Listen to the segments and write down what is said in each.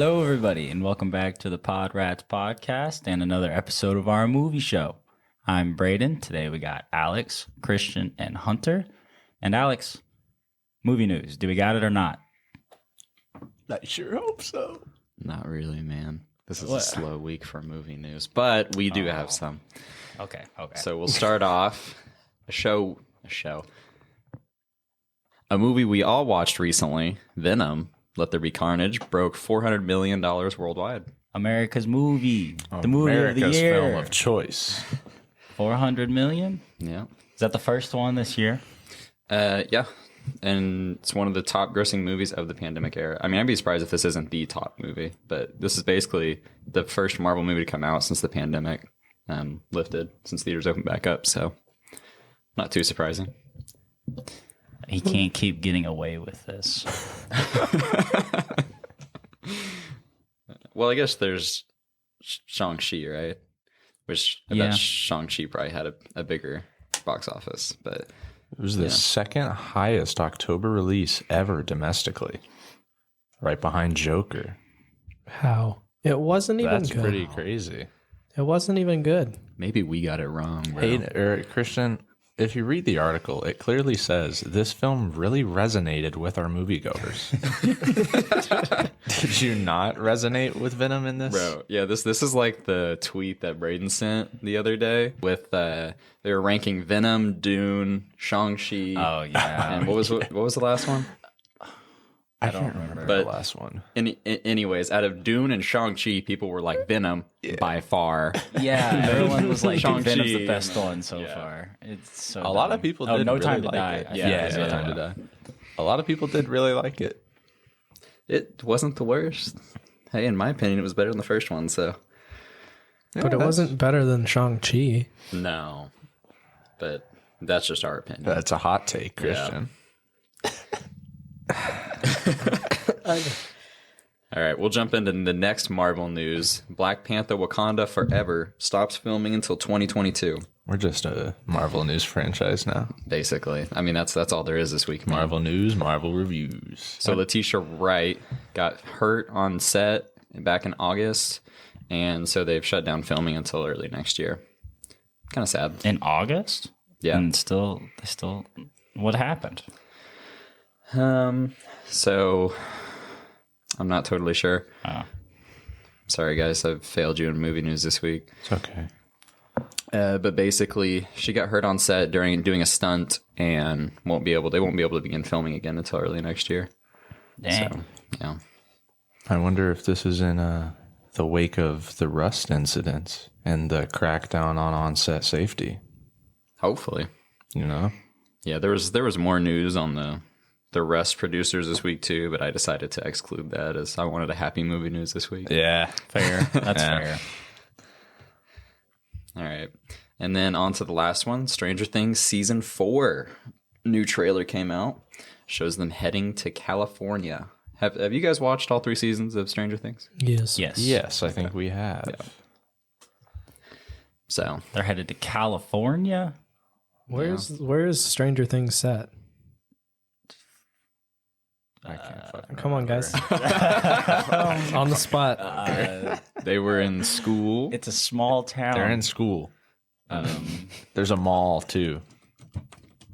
Hello, everybody, and welcome back to the PodRats podcast and another episode of our movie show. I'm Brayden. Today we got Alex, Christian, and Hunter. And Alex, movie news. Do we got it or not? I sure hope so. Not really, man. This is a slow week for movie news, but we do have some. Okay. So we'll start off a movie we all watched recently, Venom, Let There Be Carnage, broke $400 million worldwide. America's movie. The movie America's of the year. film of choice. 400 million? Yeah. Is that the first one this year? Yeah. And it's one of the top grossing movies of the pandemic era. I mean, I'd be surprised if this isn't the top movie, but this is basically the first Marvel movie to come out since the pandemic lifted, since theaters opened back up. So not too surprising. He can't keep getting away with this. Well, I guess there's Shang-Chi, right? Which I bet Shang-Chi probably had a bigger box office, but It was the second highest October release ever domestically, right behind Joker. How? It wasn't even That's good. pretty crazy. It wasn't even good. maybe we got it wrong, bro. Hey, Christian, if you read the article, it clearly says this film really resonated with our moviegoers. Did you not resonate with Venom in this? Bro, yeah, this is like the tweet that Brayden sent the other day with they were ranking Venom, Dune, Shang-Chi. Oh, yeah. And what was the last one? I can't remember But- the last one. Anyways, out of Dune and Shang-Chi, people were like Venom by far. Yeah, everyone was like, Shang-Chi Venom's the and- best one so far. It's so A lot dumb. of people Oh, did No really Time to like Die. it. I Yeah, think No it's Time to Die. A lot of people did really like it. It wasn't the worst. Hey, in my opinion, it was better than the first one, so. But it wasn't better than Shang-Chi. No. But that's just our opinion. That's a hot take, Christian. All right, we'll jump into the next Marvel news. Black Panther Wakanda Forever stops filming until 2022, We're just a Marvel News franchise now. basically. I mean, that's all there is this week. man. Marvel News, Marvel Reviews. So Letitia Wright got hurt on set back in August, and so they've shut down filming until early next year. Kind of sad. In August? Yeah. And still, what happened? So I'm not totally sure. Oh. Sorry, guys, I've failed you in movie news this week. It's okay. But basically, she got hurt on set during doing a stunt, and they won't be able to begin filming again until early next year. Dang. So, yeah. I wonder if this is in the wake of the Rust incidents and the crackdown on on-set safety. Hopefully. You know? Yeah, there was more news on the Rust producers this week too, but I decided to exclude that as I wanted a happy movie news this week. Yeah. Fair. That's fair. All right. And then on to the last one, Stranger Things Season 4. New trailer came out. Shows them heading to California. Have you guys watched all 3 seasons of Stranger Things? Yes. Yes. Yes, I think we have. Yeah. So, They're headed to California? Where is Stranger Things set? I can't fucking Come on, remember. guys. On the spot. they were in school. It's a small town. They're in school. There's a mall too.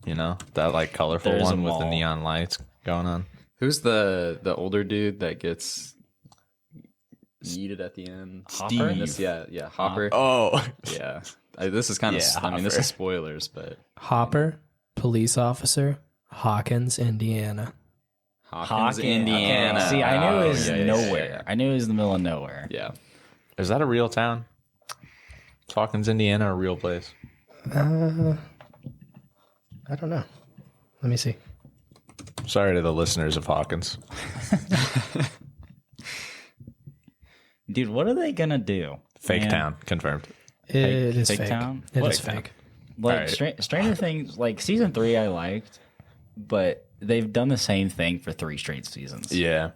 You know? That like colorful There's a one with the mall. neon lights going on. Who's the older dude that gets yeeted at the end? Hopper? Yeah, Hopper. Oh. Yeah. This is kind of, Yeah, I mean, this Hopper. is spoilers, but Hopper, police officer, Hawkins, Indiana. Hawkins, Okay. Indiana. See, I knew it was yeah, yeah, nowhere. yeah. I knew it was in the middle of nowhere. Yeah. Is that a real town? Is Hawkins, Indiana, a real place? I don't know. Let me see. Sorry to the listeners of Hawkins. Dude, what are they going to do? Fake Man. town, confirmed. It is fake fake. town? It What is town? fake. Like, Alright. Stranger Things, like, season 3 I liked, but they've done the same thing for 3 straight seasons. Yeah.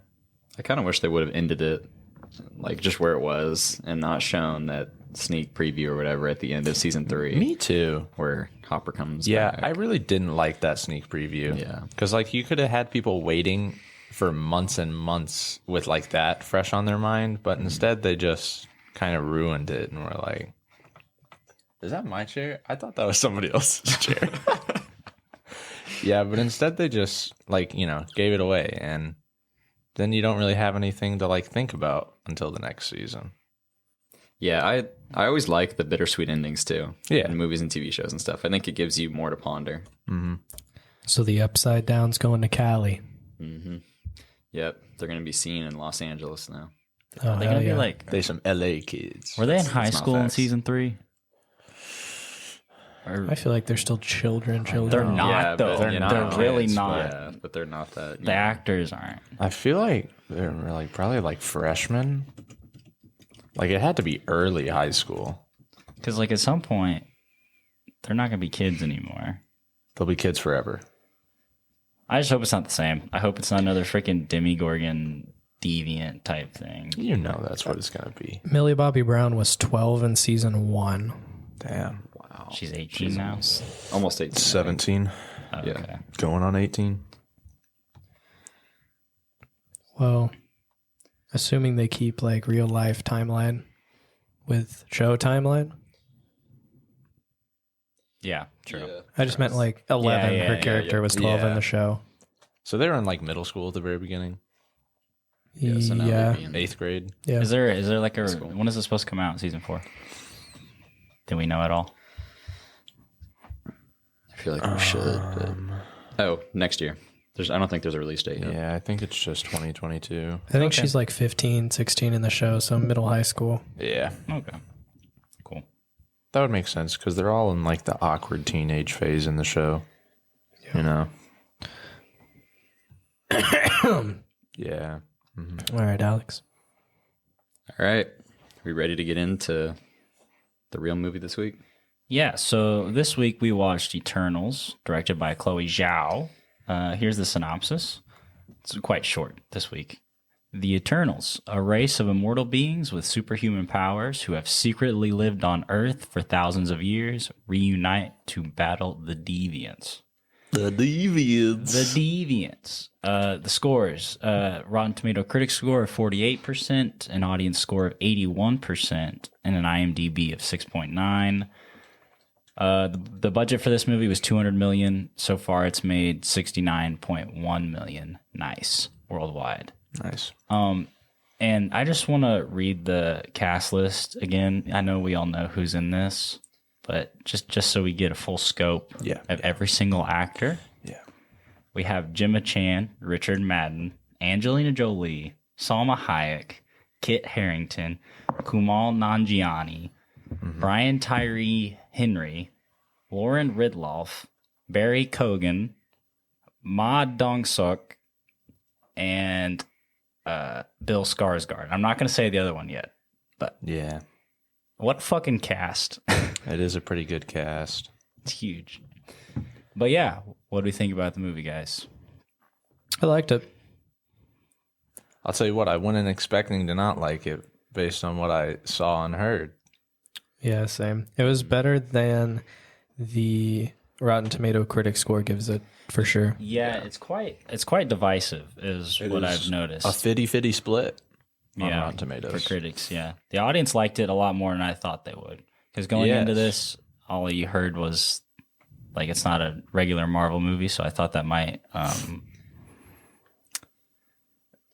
I kind of wish they would have ended it like just where it was and not shown that sneak preview or whatever at the end of season 3 Me too. where Hopper comes Yeah, back. I really didn't like that sneak preview. Yeah. Because, like, you could have had people waiting for months and months with like that fresh on their mind, but instead they just kind of ruined it and were like, is that my chair? I thought that was somebody else's chair. Yeah, but instead they just like, gave it away, and then you don't really have anything to like think about until the next season. Yeah, I always like the bittersweet endings too. Yeah. In movies and TV shows and stuff. I think it gives you more to ponder. Mm-hmm. So the Upside Down's going to Cali. Mm-hmm. Yep, they're going to be seen in Los Angeles now. Oh, Are they hell gonna be yeah. like? They some LA kids. Were they in That's high not school in facts. season 3? Or I feel like they're still children. they're not though. but, They're really kids, not. Yeah, but they're not that. The actors aren't. I feel like they're like probably like freshmen. Like it had to be early high school. Because like at some point, they're not gonna be kids anymore. They'll be kids forever. I just hope it's not the same. I hope it's not another freaking Demogorgon deviant type thing. You know that's what it's gonna be. Millie Bobby Brown was 12 in season 1. Damn. Wow. She's 18 now. Almost 18. 17. Okay. Yeah. Going on 18. Well, assuming they keep like real life timeline with show timeline. Yeah, true. Yeah. I just meant like 11. Yeah, Her yeah, character yeah. was 12 in Yeah. the show. So they were in like middle school at the very beginning. Yeah. So now Yeah. they'd be in 8th grade. Yeah. Is there like a cool. when is it supposed to come out? Season 4? Do we know at all? I feel like we should. But... next year. I don't think there's a release date yet. Yeah, I think it's just 2022. I think she's like 15, 16 in the show, so middle high school. Yeah. Okay, cool. That would make sense because they're all in like the awkward teenage phase in the show. You know? Yeah. All right, Alex. All right. Are we ready to get into the real movie this week? Yeah, so this week we watched Eternals, directed by Chloe Zhao. Here's the synopsis. It's quite short this week. The Eternals, a race of immortal beings with superhuman powers who have secretly lived on Earth for thousands of years, reunite to battle the Deviants. The Deviants. The Deviants. The scores. Rotten Tomato critic score of 48%, an audience score of 81%, and an IMDb of 6.9. The budget for this movie was $200 million. So far, it's made $69.1 million. Nice. Worldwide. Nice. And I just want to read the cast list again. I know we all know who's in this, but just so we get a full scope of every single actor. Yeah. We have Gemma Chan, Richard Madden, Angelina Jolie, Salma Hayek, Kit Harington, Kumail Nanjiani, Brian Tyree Henry, Lauren Ridloff, Barry Kogan, Ma Dong-suk, and Bill Skarsgård. I'm not going to say the other one yet, but Yeah. what fucking cast. It is a pretty good cast. It's huge. But yeah, what do we think about the movie, guys? I liked it. I'll tell you what, I went in expecting to not like it based on what I saw and heard. Yeah, same. It was better than the Rotten Tomato critic score gives it, for sure. Yeah, it's quite divisive is what is I've noticed. A 50-50 split on Yeah, Rotten Tomatoes. for critics, yeah. The audience liked it a lot more than I thought they would. Because going into this, all you heard was like it's not a regular Marvel movie, so I thought that might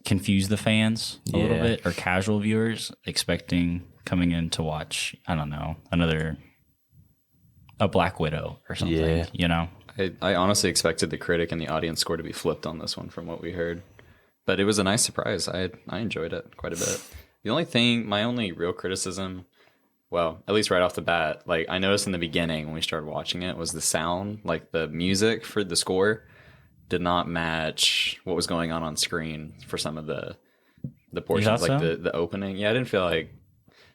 confuse the fans a little bit, or casual viewers expecting coming in to watch, I don't know, a Black Widow or something, you know? I honestly expected the critic and the audience score to be flipped on this one from what we heard. But it was a nice surprise. I enjoyed it quite a bit. My only real criticism, well, at least right off the bat, like I noticed in the beginning when we started watching it, was the sound, like the music for the score did not match what was going on screen for some of the portions, like the opening. Yeah, I didn't feel like,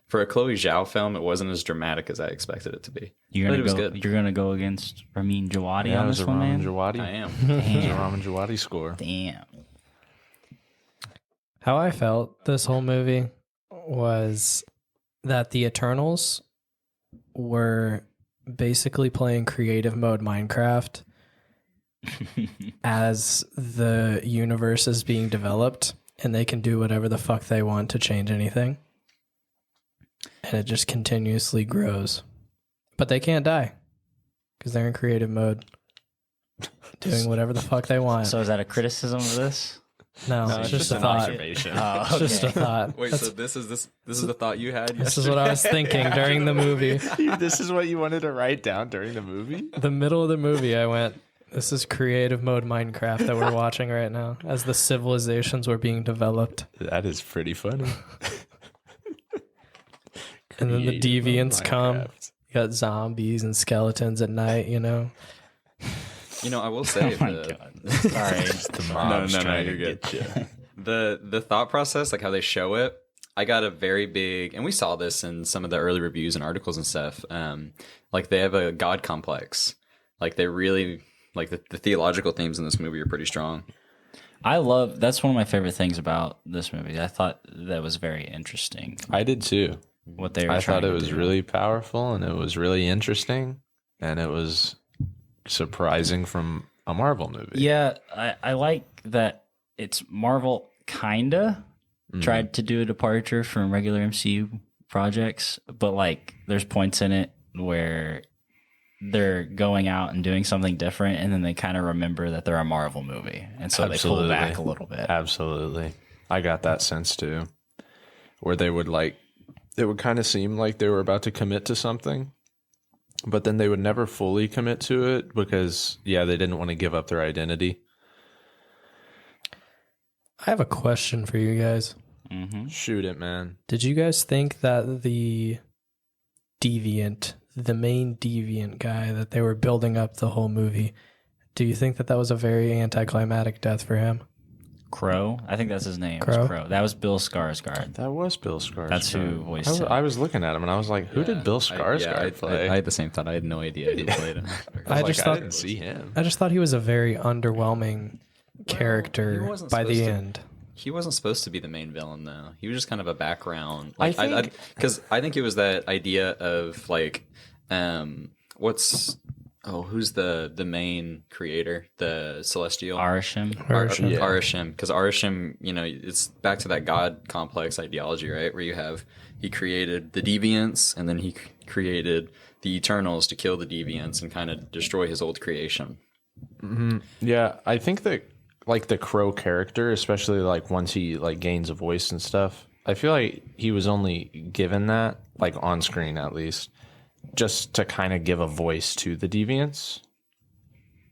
for a Chloe Zhao film, it wasn't as dramatic as I expected it to be. You're But it was good. gonna go against Ramin Djawadi Yeah, on it was this a one, Ramin man? Djawadi. I am. It was a Ramin Djawadi score. Damn. How I felt this whole movie was that the Eternals were basically playing creative mode Minecraft as the universe is being developed, and they can do whatever the fuck they want to change anything. And it just continuously grows. But they can't die because they're in creative mode, doing whatever the fuck they want. So is that a criticism of this? No, it's just a an thought. observation. It's just a thought. Wait, so this is the thought you had? This is what I was thinking during the movie. This is what you wanted to write down during the movie? The middle of the movie, I went, this is creative mode Minecraft that we're watching right now as the civilizations were being developed. That is pretty funny. And then the Creative deviants come. Minecraft. You got zombies and skeletons at night, you know? I will say Oh my God. Sorry. The mob's no, trying you're to good. get you. the thought process, like how they show it, I got a very big, and we saw this in some of the early reviews and articles and stuff. Like they have a god complex. Like they really like the theological themes in this movie are pretty strong. That's one of my favorite things about this movie. I thought that was very interesting. I did too. What they were I trying thought it to was do. really powerful and it was really interesting and it was surprising from a Marvel movie. Yeah, I like that it's Marvel kinda tried to do a departure from regular MCU projects, but like there's points in it where they're going out and doing something different and then they kind of remember that they're a Marvel movie. And so they pull back a little bit. Absolutely. I got that sense too. Where they would it would kind of seem like they were about to commit to something, but then they would never fully commit to it because, they didn't want to give up their identity. I have a question for you guys. Shoot it, man. Did you guys think that the main deviant guy that they were building up the whole movie, do you think that was a very anticlimactic death for him? Crow? I think that's his name. Crow? Crow. That was Bill Skarsgård. That was Bill Skarsgård. That's who voiced him. I was looking at him and I was like, who did Bill Skarsgård play? I had the same thought. I had no idea who played him. I just thought- didn't see him. I just thought he was a very underwhelming character wasn't by the supposed to- end. He wasn't supposed to be the main villain, though. He was just kind of a background. I Like, think- because I think it was that idea of like, who's the main creator, the Celestial Arisham. Arisham. Yeah. Arisham, because Arisham, it's back to that god complex ideology, right? Where he created the deviants, and then he created the Eternals to kill the deviants and kind of destroy his old creation. Yeah, I think that like the Crow character, especially like once he like gains a voice and stuff, I feel like he was only given that like on screen at least, just to kind of give a voice to the deviants.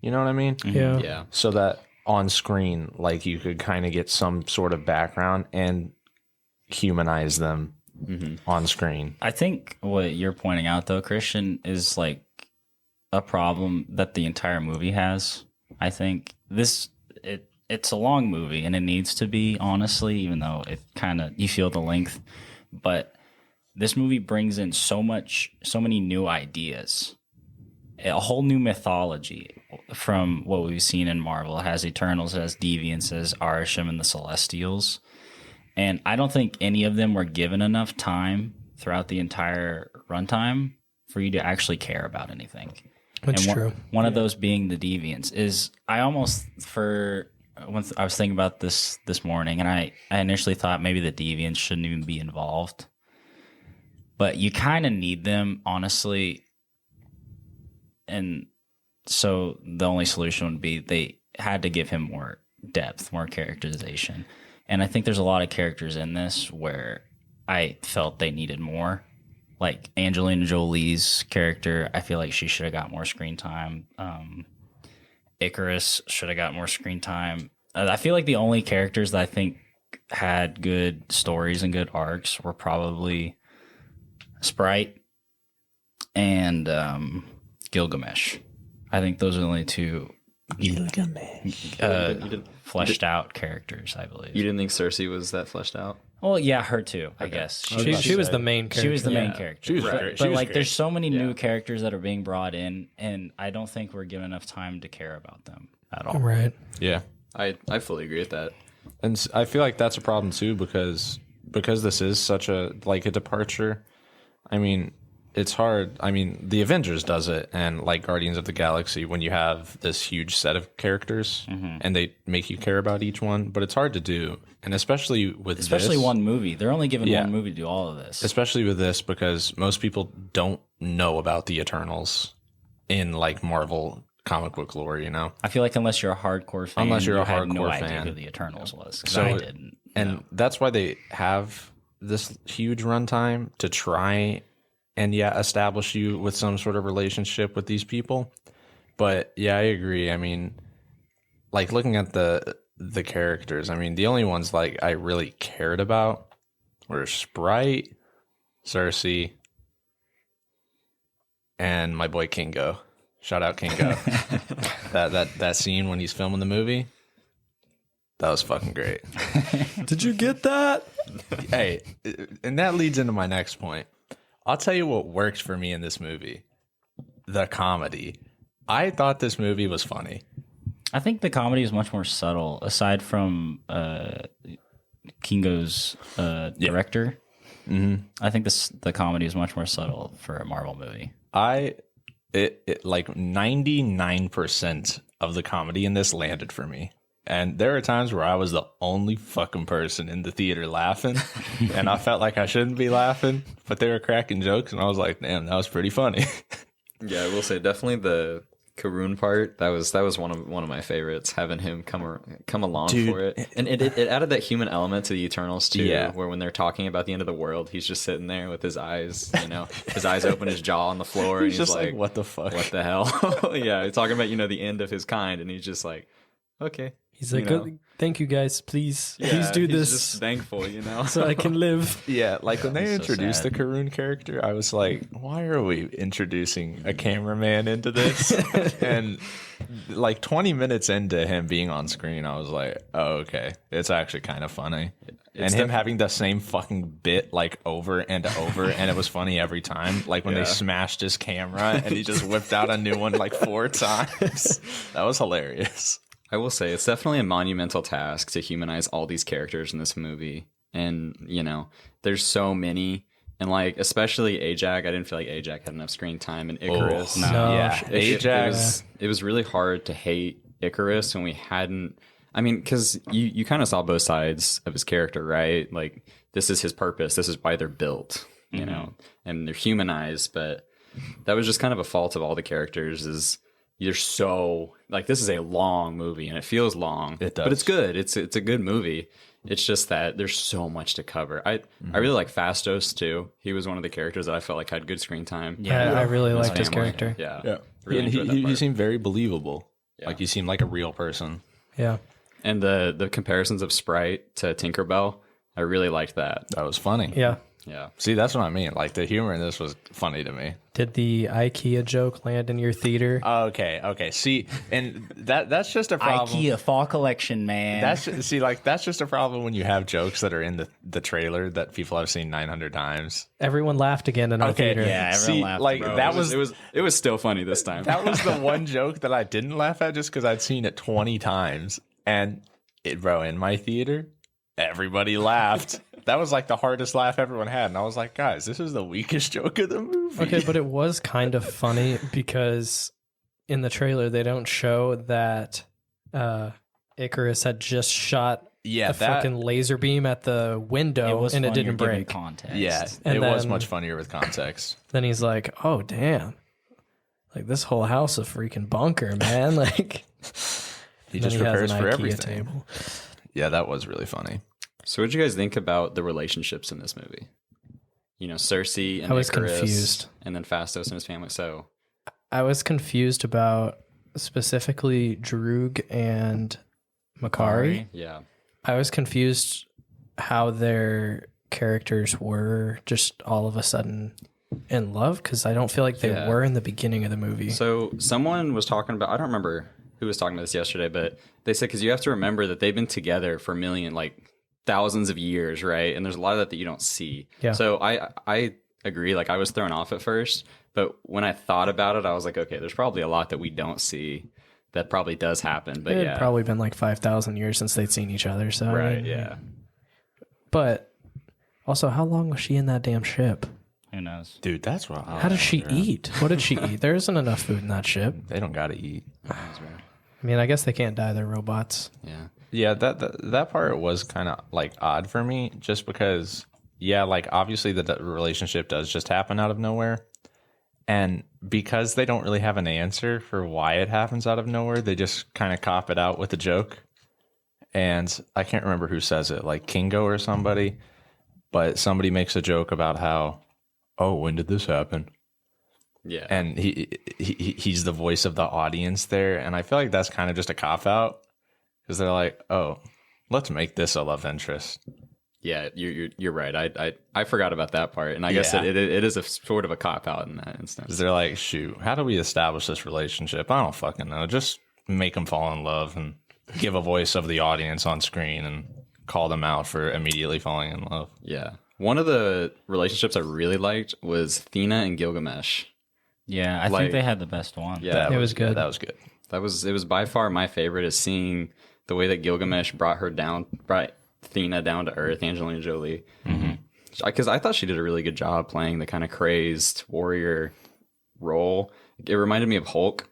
You know what I mean? Yeah. Yeah. So that on screen, like you could kind of get some sort of background and humanize them on screen. I think what you're pointing out, though, Christian, is like a problem that the entire movie has. I think it's a long movie and it needs to be, honestly, even though it kind of, you feel the length, but this movie brings in so many new ideas, a whole new mythology from what we've seen in Marvel. It has Eternals, it has Deviants, it has Arisham and the Celestials. And I don't think any of them were given enough time throughout the entire runtime for you to actually care about anything. That's and true. One of those being the Deviants is once I was thinking about this morning, and I initially thought maybe the Deviants shouldn't even be involved, but you kind of need them, honestly. And so the only solution would be they had to give him more depth, more characterization. And I think there's a lot of characters in this where I felt they needed more. Like Angelina Jolie's character, I feel like she should have got more screen time. Icarus should have got more screen time. I feel like the only characters that I think had good stories and good arcs were probably Sprite and Gilgamesh. I think those are the only two fleshed out characters, I believe. You didn't think Cersei was that fleshed out? Well, yeah, her too, I guess. She was the main character. She was the main character. She was But- great. But She was like, great. there's so many new characters that are being brought in, and I don't think we're given enough time to care about them at all. Right. Yeah. I fully agree with that. And I feel like that's a problem too because this is such a like a departure. I mean, it's hard. I mean, the Avengers does it, and like Guardians of the Galaxy, when you have this huge set of characters and they make you care about each one, but it's hard to do, and especially this, one movie. They're only given one movie to do all of this. especially with this, because most people don't know about the Eternals in like Marvel comic book lore. You know, I feel like unless you're a hardcore fan, Unless you're a had no hardcore idea fan. who the Eternals was. 'Cause So I it- didn't. and that's why they have this huge runtime to try and establish you with some sort of relationship with these people. But yeah, I agree. I mean, like looking at the characters, I mean, the only ones like I really cared about were Sprite, Cersei, and my boy Kingo. Shout out Kingo. that scene when he's filming the movie, that was fucking great. Did you get that? Hey, and that leads into my next point. I'll tell you what worked for me in this movie. The comedy. I thought this movie was funny. I think the comedy is much more subtle, aside from Kingo's director. I think the comedy is much more subtle for a Marvel movie. It like 99% of the comedy in this landed for me. And there are times where I was the only fucking person in the theater laughing, and I felt like I shouldn't be laughing, but they were cracking jokes, and I was like, damn, that was pretty funny. Yeah, I will say definitely the Karun part. That was one of my favorites. Having him come along Dude. for it, and it added that human element to the Eternals too. Yeah. Where when they're talking about the end of the world, he's just sitting there with his eyes, his eyes open, his jaw on the floor, and He's just like, what the fuck? What the hell? Yeah, he's talking about the end of his kind, and he's just like, okay. He's like, thank you guys, please Yeah, do he's this just thankful, so I can live. Yeah, like when they so introduced sad. the Karun character, I was like, why are we introducing a cameraman into this? And like 20 minutes into him being on screen, I was like, oh, okay, it's actually kind of funny. And him having the same fucking bit like over and over, and it was funny every time. Like when they smashed his camera and he just whipped out a new one like 4 times. That was hilarious. I will say it's definitely a monumental task to humanize all these characters in this movie. And, there's so many. And, like, especially Ajak. I didn't feel like Ajak had enough screen time. And Icarus. Oh, No. yeah. It was really hard to hate Icarus when we hadn't. I mean, because you kind of saw both sides of his character, right? Like, this is his purpose. This is why they're built, you know, and they're humanized. But that was just kind of a fault of all the characters is you're so like this is a long movie and it feels long. It does. But it's good. It's a good movie. It's just that there's so much to cover. I really like Fastos too. He was one of the characters that I felt like had good screen time. Yeah. I really liked his family. character. Yeah. And Really enjoyed that he part. seemed very believable. Like he seemed like a real person. Yeah. And the comparisons of Sprite to Tinkerbell, I really liked that. That was funny. Yeah. Yeah. See, that's what I mean. Like the humor in this was funny to me. Did the IKEA joke land in your theater? Okay. See, and that's just a problem. IKEA fall collection, man. That's just a problem when you have jokes that are in the trailer that people have seen 900 times. Everyone laughed again in our theater. yeah. Everyone laughed, like bro. that It was still funny this time. that was the one joke that I didn't laugh at just because I'd seen it 20 times, and in my theater, everybody laughed. That was like the hardest laugh everyone had, and I was like, guys, this is the weakest joke of the movie. Okay, but it was kind of funny because in the trailer they don't show that Icarus had just shot Yeah, a fucking laser beam at the window and it funnier didn't given break. Context. Yeah, And it was then- much funnier with context. Then he's like, "Oh damn, like this whole house a freaking bunker, man!" Like He then just he has prepares an for IKEA everything. table. Yeah, that was really funny. So what did you guys think about the relationships in this movie? Cersei and I was Icarus, confused. and then Fastos and his family. So I was confused about specifically Droog and Makari. yeah, I was confused how their characters were just all of a sudden in love because I don't feel like they Yeah. were in the beginning of the movie. So someone was talking about, I don't remember who was talking about this yesterday, but they said, because you have to remember that they've been together for thousands of years, right? And there's a lot of that you don't see. Yeah. So I agree. Like I was thrown off at first, but when I thought about it, I was like, okay, there's probably a lot that we don't see that probably does happen. But it yeah. had probably been like 5,000 years since they'd seen each other. So I Right, mean, yeah. But also, how long was she in that damn ship? Who knows? Dude, that's what. How does she eat? What did she eat? There isn't enough food in that ship. They don't gotta eat. I mean, I guess they can't die. They're robots. Yeah. Yeah, that part was kind of like odd for me, just because. Yeah, like obviously the relationship does just happen out of nowhere, and because they don't really have an answer for why it happens out of nowhere, they just kind of cop it out with a joke. And I can't remember who says it, like Kingo or somebody, but somebody makes a joke about how, oh, when did this happen? Yeah. And he's the voice of the audience there, and I feel like that's kind of just a cop out because they're like, oh, let's make this a love interest. Yeah, you're right. I forgot about that part, and I guess it is a sort of a cop out in that instance. They're like, shoot, how do we establish this relationship? I don't fucking know. Just make them fall in love and give a voice of the audience on screen and call them out for immediately falling in love. Yeah. One of the relationships I really liked was Thena and Gilgamesh. Yeah, I think they had the best one. Yeah, It was good. Yeah, that was good. It was by far my favorite, is seeing the way that Gilgamesh brought Thena down to earth, Angelina Jolie. Because I thought she did a really good job playing the kind of crazed warrior role. It reminded me of Hulk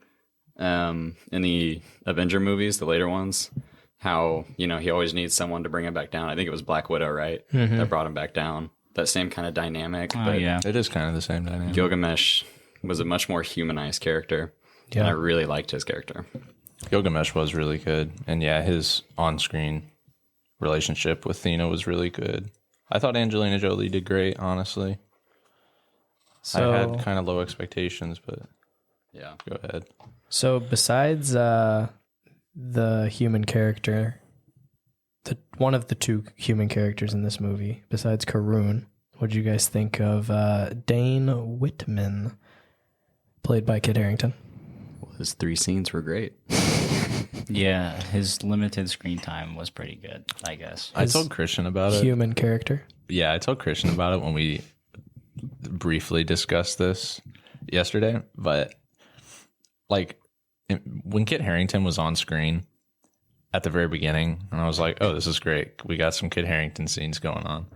in the Avenger movies, the later ones. How, he always needs someone to bring him back down. I think it was Black Widow, right? That brought him back down. That same kind of dynamic. But Yeah. It is kind of the same dynamic. Gilgamesh was a much more humanized character. Yeah. And I really liked his character. Gilgamesh was really good. And yeah, his on-screen relationship with Thena was really good. I thought Angelina Jolie did great, honestly. So, I had kind of low expectations, but Yeah. go ahead. So besides the human character, one of the two human characters in this movie, besides Karun, what do you guys think of Dane Whitman, played by Kit Harington? His 3 scenes were great. Yeah, his limited screen time was pretty good, I guess. I told Christian about it. Human character. Yeah, I told Christian about it when we briefly discussed this yesterday. But like when Kit Harington was on screen at the very beginning, and I was like, oh, this is great. We got some Kit Harington scenes going on.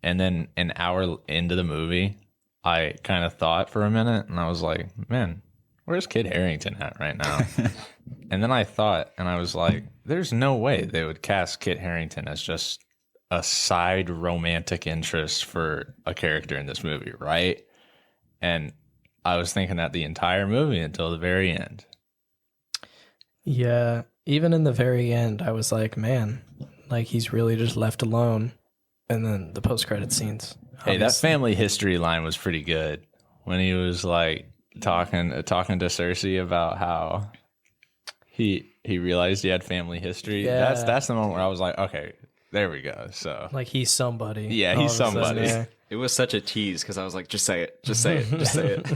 And then an hour into the movie, I kind of thought for a minute, and I was like, man, where's Kit Harington at right now? And then I thought, and I was like, there's no way they would cast Kit Harington as just a side romantic interest for a character in this movie, right? And I was thinking that the entire movie until the very end. Yeah, even in the very end, I was like, man, like he's really just left alone. And then the post-credit scenes. Hey, that family history line was pretty good when he was like talking to Cersei about how he realized he had family history. Yeah. That's the moment where I was like, okay, there we go. So Like he's somebody. Yeah, all he's of a sudden, somebody. yeah. It was such a tease because I was like, just say it. Just say it. Just say it.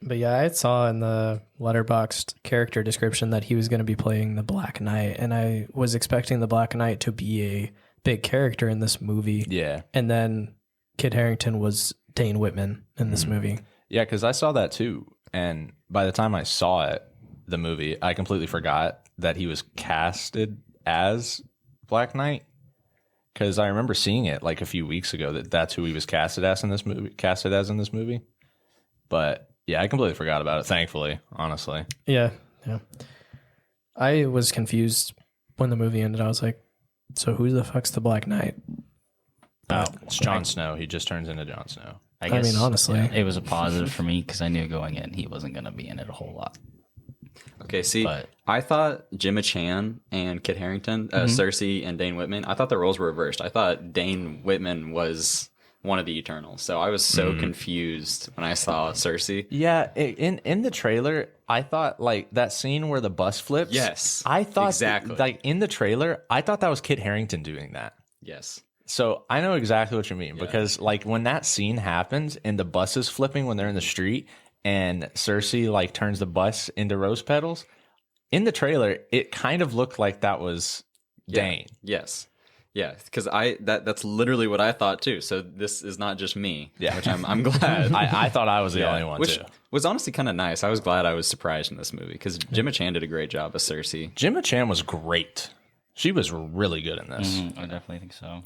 But yeah, I saw in the Letterboxd character description that he was going to be playing the Black Knight, and I was expecting the Black Knight to be a big character in this movie. yeah. And then Kit Harington was Dane Whitman in this movie. Yeah, because I saw that too. And by the time I saw it, the movie, I completely forgot that he was casted as Black Knight. Because I remember seeing it like a few weeks ago that's who he was casted as in this movie. But yeah, I completely forgot about it, thankfully, honestly. Yeah, yeah. I was confused when the movie ended. I was like, so who the fuck's the Black Knight? Oh, It's Jon Snow. He just turns into Jon Snow. I I guess mean, honestly. it was a positive for me because I knew going in he wasn't going to be in it a whole lot. Okay, see, But- I thought Gemma Chan and Kit Harington, Cersei and Dane Whitman, I thought the roles were reversed. I thought Dane Whitman was one of the Eternals. So I was so confused when I saw Cersei. Yeah, in the trailer, I thought like that scene where the bus flips. Yes, I thought exactly. like in the trailer, I thought that was Kit Harington doing that. Yes. So I know exactly what you mean because like when that scene happens and the bus is flipping when they're in the street and Cersei like turns the bus into rose petals, in the trailer it kind of looked like that was Dane. Yes. Yeah, because that's literally what I thought too. So this is not just me. Yeah. Which I'm glad. I thought I was the only one Which too. was honestly kind of nice. I was glad I was surprised in this movie because Gemma Chan did a great job as Cersei. Gemma Chan was great. She was really good in this. I definitely think so.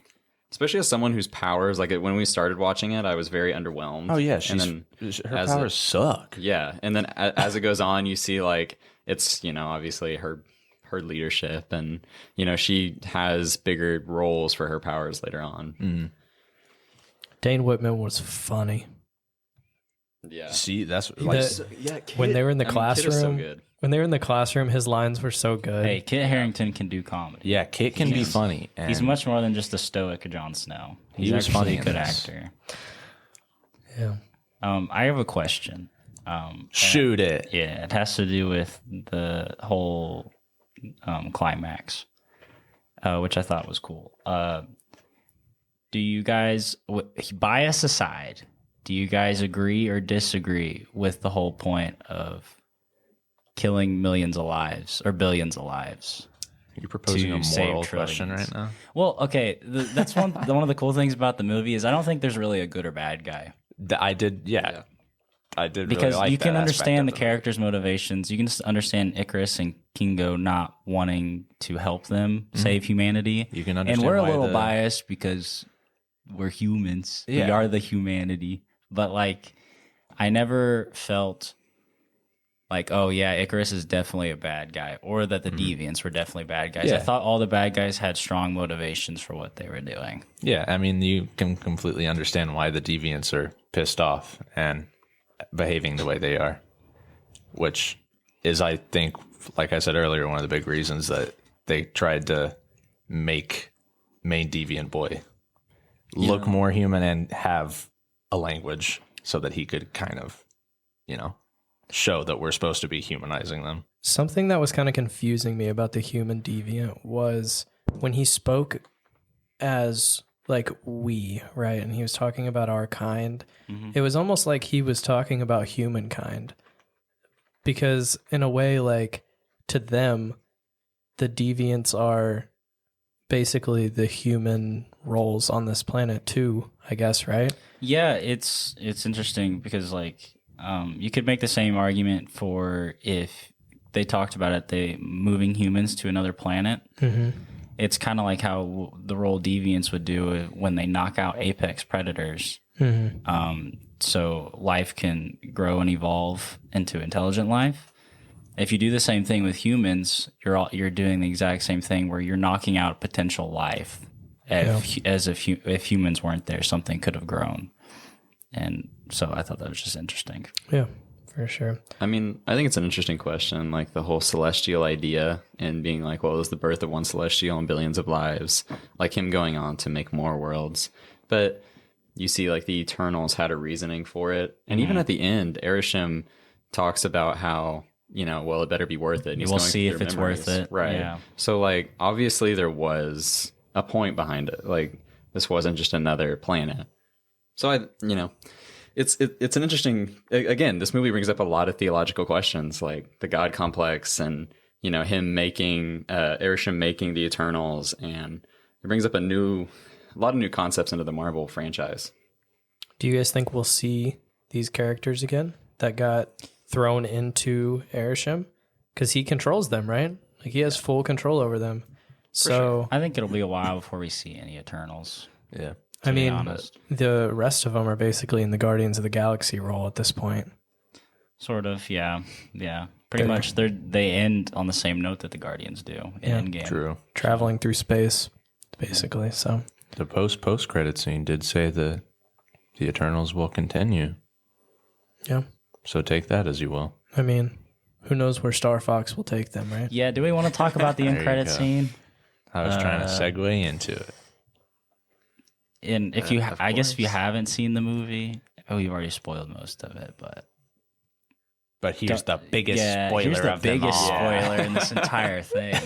especially as someone whose powers, like when we started watching it, I was very underwhelmed. Oh yeah, and then her powers suck. Yeah, and then as it goes on, you see like it's obviously her leadership, and she has bigger roles for her powers later on. Mm-hmm. Dane Whitman was funny. Yeah, See, that's When they were in the Kid is so classroom. good. When they were in the classroom, his lines were so good. Hey, Kit Harington can do comedy. yeah, Kit can be funny. And He's much more than just a stoic Jon Snow. He's He was actually funny a in good this. actor. Yeah. I have a question. Shoot it. Yeah, it has to do with the whole climax, which I thought was cool. Do you guys, bias aside, do you guys agree or disagree with the whole point of killing millions of lives or billions of lives? You're proposing a to save moral question trillions. right now. Well, okay, that's one of the cool things about the movie is I don't think there's really a good or bad guy. I did, yeah. I did Because really like you can that understand the aspect of it. characters' motivations. You can just understand Icarus and Kingo not wanting to help them save humanity. You can and understand we're a why little the- biased because we're humans. We Yeah. are the humanity. But like, I never felt like, oh yeah, Icarus is definitely a bad guy, or that the deviants were definitely bad guys. I Yeah. thought all the bad guys had strong motivations for what they were doing. Yeah, I mean, you can completely understand why the deviants are pissed off and behaving the way they are, which is, I think, like I said earlier, one of the big reasons that they tried to make main deviant boy look more human and have a language so that he could kind of, show that we're supposed to be humanizing them. Something that was kind of confusing me about the human deviant was when he spoke as like we, right? And he was talking about our kind. It was almost like he was talking about humankind. Because in a way, like to them, the deviants are basically the human roles on this planet too, I guess, right? Yeah, it's interesting because like you could make the same argument for if they talked about it, they moving humans to another planet. It's kind of like how the role deviants would do when they knock out apex predators. So life can grow and evolve into intelligent life. If you do the same thing with humans, you're doing the exact same thing where you're knocking out potential life. If humans weren't there, something could have grown. And so I thought that was just interesting. Yeah, for sure. I mean, I think it's an interesting question, like the whole celestial idea and being like, well, it was the birth of one celestial and billions of lives, like him going on to make more worlds. But you see, like, the Eternals had a reasoning for it. And even at the end, Erisham talks about how, well, it better be worth it. And he's We'll going see through if it's memories. worth it. Right. Yeah. So, like, obviously there was a point behind it. Like, this wasn't just another planet. So it's an interesting, again, this movie brings up a lot of theological questions, like the God complex and, him making, Erisham making the Eternals. And it brings up a lot of new concepts into the Marvel franchise. Do you guys think we'll see these characters again that got thrown into Erisham? Because he controls them, right? Like he has full control over them. So, I think it'll be a while before we see any Eternals. Yeah. I be mean, honest. the rest of them are basically in the Guardians of the Galaxy role at this point. Sort of, yeah. Pretty much, they end on the same note that the Guardians do in Endgame. True. Traveling through space, basically. So, The post credit scene did say that the Eternals will continue. yeah. So take that as you will. I mean, who knows where Star Fox will take them, right? Yeah, do we want to talk about the end you credit go. scene? I was trying to segue into it. And if you, Of I guess if you course. haven't seen the movie, you've already spoiled most of it, But here's the biggest spoiler here's the of them biggest all. spoiler in this entire thing.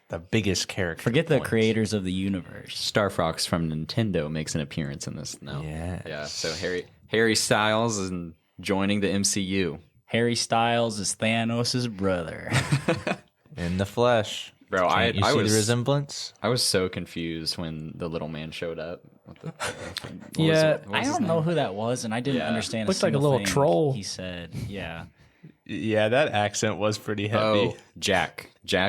The biggest character. Forget the points. creators of the universe. Star Fox from Nintendo makes an appearance in this now. Yes. Yeah. So Harry Styles is joining the MCU. Harry Styles is Thanos' brother. In the flesh. Bro, Can't you I see was the resemblance? I was so confused when the little man showed up. Yeah, I don't know who that was, and I didn't understand. Looked like a single little thing troll. He said, "Yeah, Yeah, that accent was pretty heavy. Oh, Jack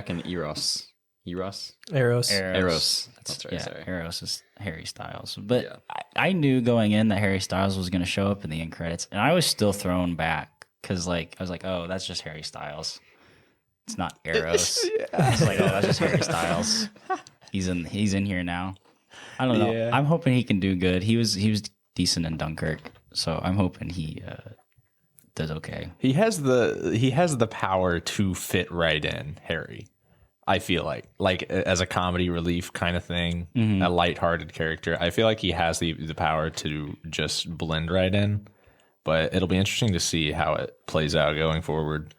and Eros. Eros? Eros. Eros. That's right. Yeah, Sorry. Eros is Harry Styles. But Yeah. I knew going in that Harry Styles was going to show up in the end credits, and I was still thrown back because like I was like, oh, that's just Harry Styles. It's not Eros. I was like, oh, that's just Harry Styles. He's in here now. I don't know. Yeah. I'm hoping he can do good. He was decent in Dunkirk, so I'm hoping he does okay. He has the power to fit right in, Harry. I feel like as a comedy relief kind of thing, a lighthearted character. I feel like he has the power to just blend right in. But it'll be interesting to see how it plays out going forward.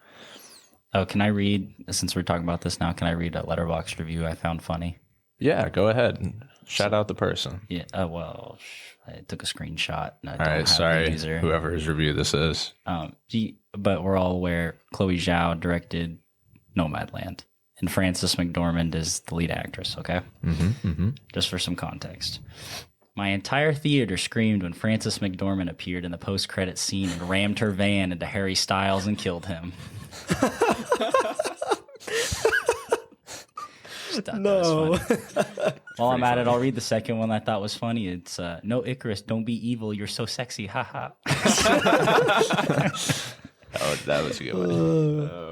Oh, can I read? Since we're talking about this now, can I read a Letterboxd review I found funny? Yeah, go ahead. Shout out the person. Yeah. Well, I took a screenshot. And I All don't right, have the sorry, user. whoever's review this is. But we're all aware Chloe Zhao directed Nomadland, and Frances McDormand is the lead actress. Okay, just for some context. My entire theater screamed when Frances McDormand appeared in the post-credits scene and rammed her van into Harry Styles and killed him. No. While I'm at it, I'll read the second one I thought was funny. It's no Icarus, don't be evil. You're so sexy. Ha ha. Oh, that was a good one.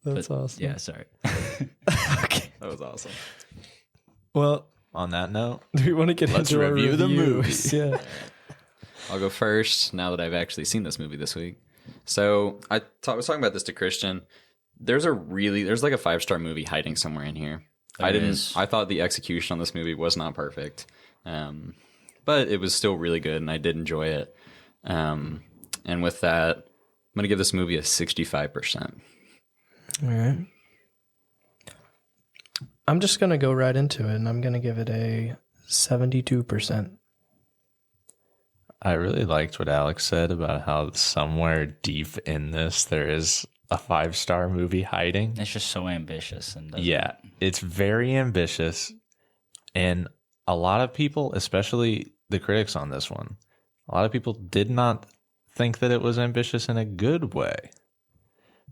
That's awesome. Yeah, sorry. Okay. That was awesome. Well, On that note, do we want to get let's into our review the reviews? movie. Yeah. I'll go first now that I've actually seen this movie this week. So I was talking about this to Christian. There's like a 5-star movie hiding somewhere in here. I thought the execution on this movie was not perfect, but it was still really good, and I did enjoy it. And with that, I'm gonna give this movie a 65%. All right. I'm just going to go right into it, and I'm going to give it a 72%. I really liked what Alex said about how somewhere deep in this there is a 5-star movie hiding. It's just so ambitious. And Yeah, it's very ambitious. And a lot of people, especially the critics on this one, a lot of people did not think that it was ambitious in a good way.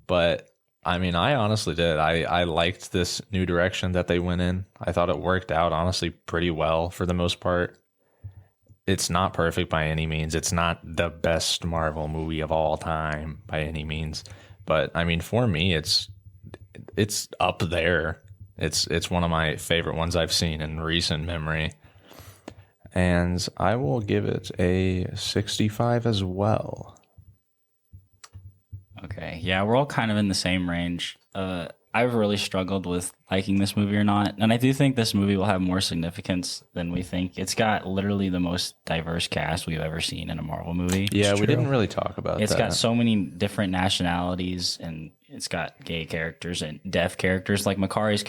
But I mean, I honestly did. I liked this new direction that they went in. I thought it worked out, honestly, pretty well for the most part. It's not perfect by any means. It's not the best Marvel movie of all time by any means. But I mean, for me, it's up there. It's one of my favorite ones I've seen in recent memory. And I will give it a 65 as well. Okay. Yeah, we're all kind of in the same range. I've really struggled with liking this movie or not. And I do think this movie will have more significance than we think. It's got literally the most diverse cast we've ever seen in a Marvel movie. Yeah, we didn't really talk about that. It's got so many different nationalities, and it's got gay characters and deaf characters. Like Makari's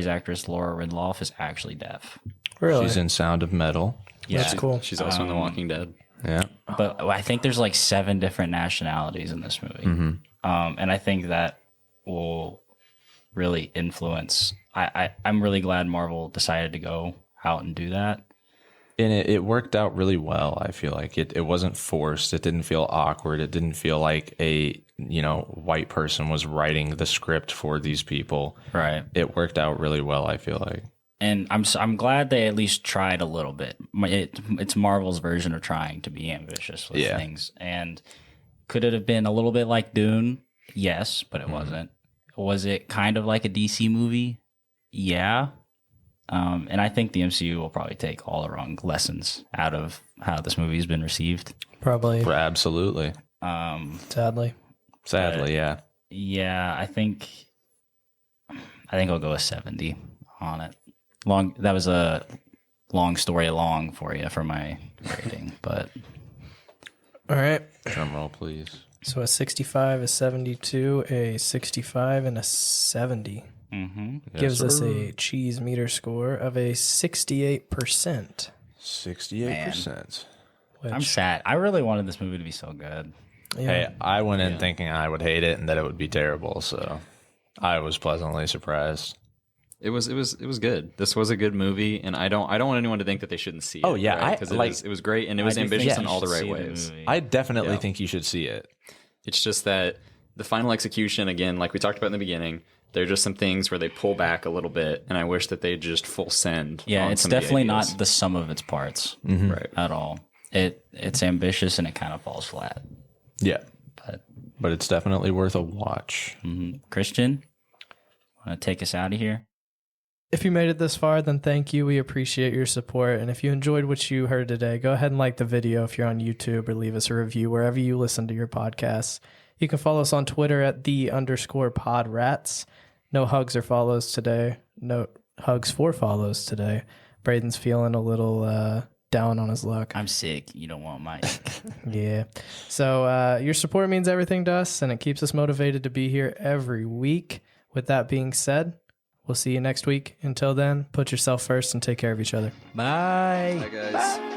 actress, Laura Ridloff, is actually deaf. Really? She's in Sound of Metal. Yeah. That's cool. She's also in The Walking Dead. Yeah. But I think there's like 7 different nationalities in this movie. And I think that will really influence. I'm really glad Marvel decided to go out and do that. And it worked out really well. I feel like it wasn't forced. It didn't feel awkward. It didn't feel like a white person was writing the script for these people. Right. It worked out really well, I feel like. And I'm glad they at least tried a little bit. It's Marvel's version of trying to be ambitious with things. And could it have been a little bit like Dune? Yes, but it wasn't. Was it kind of like a DC movie? Yeah. And I think the MCU will probably take all the wrong lessons out of how this movie has been received. Probably. Absolutely. Sadly. Yeah. Yeah, I think I'll go with 70 on it. That was a long story long for you for my rating, but All right. Drum roll, please. So a 65, a 72, a 65, and a 70. Gives us a cheese meter score of a 68%. 68%. Which, I'm sad. I really wanted this movie to be so good. yeah. Hey, I went in thinking I would hate it and that it would be terrible, so I was pleasantly surprised. It was good. This was a good movie, and I don't want anyone to think that they shouldn't see it. Oh, yeah, because it was great, and it was ambitious in all the right ways. I definitely think you should see it. It's just that the final execution, again, like we talked about in the beginning, There are just some things where they pull back a little bit, and I wish that they just full send. Yeah, on it's some of the definitely ideas. not the sum of its parts Right. at all. It's ambitious and it kind of falls flat. Yeah. But But it's definitely worth a watch. Christian, want to take us out of here? If you made it this far, then thank you. We appreciate your support. And if you enjoyed what you heard today, go ahead and like the video if you're on YouTube, or leave us a review wherever you listen to your podcasts. You can follow us on Twitter at @the_PodRats. No hugs or follows today. No hugs for follows today. Brayden's feeling a little down on his luck. I'm sick. You don't want my. Yeah. So your support means everything to us, and it keeps us motivated to be here every week. With that being said, we'll see you next week. Until then, put yourself first and take care of each other. Bye. Bye, guys.